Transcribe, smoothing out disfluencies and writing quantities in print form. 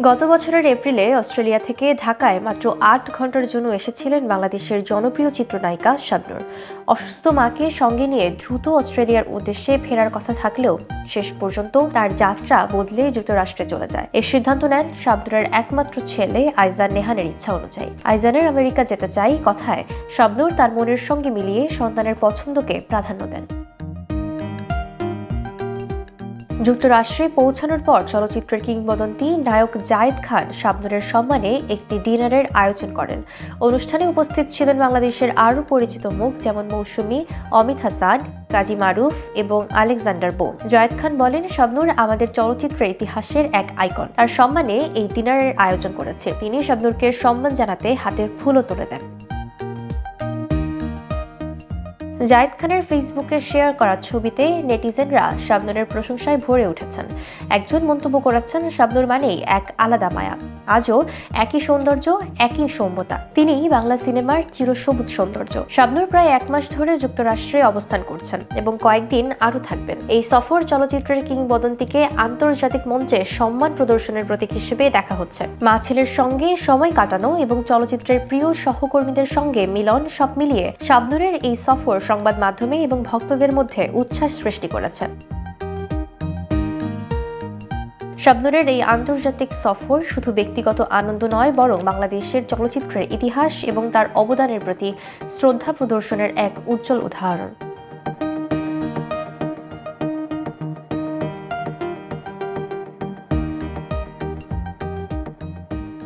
গত বছরের এপ্রিলে অস্ট্রেলিয়া থেকে ঢাকায় মাত্র ৮ ঘন্টার জন্য এসেছিলেন বাংলাদেশের জনপ্রিয় চিত্রনায়িকা শাবনূর। অসুস্থ মাকে সঙ্গে নিয়ে দ্রুত অস্ট্রেলিয়ার উদ্দেশ্যে ফেরার কথা থাকলেও শেষ পর্যন্ত তার যাত্রা বদলে যুক্তরাষ্ট্রে চলে যায়। এই সিদ্ধান্ত নেন শাবনূরের একমাত্র ছেলে আইজান নেহানের ইচ্ছা অনুযায়ী। আইজানের আমেরিকা যেতে চাই কথায় শাবনূর তার মনের সঙ্গে মিলিয়ে সন্তানের পছন্দকে প্রাধান্য দেন। যুক্তরাষ্ট্রে পৌঁছানোর পর চলচ্চিত্রের কিংবদন্তি নায়ক জায়েদ খান শাবনূরের সম্মানে একটি ডিনারের আয়োজন করেন। অনুষ্ঠানে উপস্থিত ছিলেন বাংলাদেশের আরও পরিচিত মুখ যেমন মৌসুমী, অমিত হাসান, কাজী মারুফ এবং আলেকজান্ডার বোম। জায়েদ খান বলেন, শাবনূর আমাদের চলচ্চিত্রের ইতিহাসের এক আইকন। তার সম্মানে এই ডিনারের আয়োজন করেছে। তিনি শাবনূরকে সম্মান জানাতে হাতের ফুলও তুলে দেন। জায়েদ খানের ফেসবুকে শেয়ার করা ছবিতে নেটিজেনরা শাবনূরের প্রশংসায় ভরে উঠেছেন। একজন মন্তব্য করেছেন, শাবনূর মানেই এক আলাদা মায়া। আজও একই সৌন্দর্য, একই সৌম্যতা। তিনিই বাংলা সিনেমার চিরসবুজ সৌন্দর্য। শাবনূর প্রায় 1 মাস ধরে যুক্তরাষ্ট্রে অবস্থান করছেন এবং কয়েকদিন আরও থাকবেন। এই সফর চলচ্চিত্রের কিংবদন্তিকে আন্তর্জাতিক মঞ্চে সম্মান প্রদর্শনের প্রতীক হিসেবে দেখা হচ্ছে। মা ছেলের সঙ্গে সময় কাটানো এবং চলচ্চিত্রের প্রিয় সহকর্মীদের সঙ্গে মিলন, সব মিলিয়ে শাবনূরের এই সফর সংবাদ মাধ্যমে এবং ভক্তদের মধ্যে উচ্ছ্বাস সৃষ্টি করেছে। শাবনূরের এই আন্তর্জাতিক সফর শুধু ব্যক্তিগত আনন্দ নয়, বরং বাংলাদেশের চলচ্চিত্রের ইতিহাস এবং তার অবদানের প্রতি শ্রদ্ধা প্রদর্শনের এক উজ্জ্বল উদাহরণ।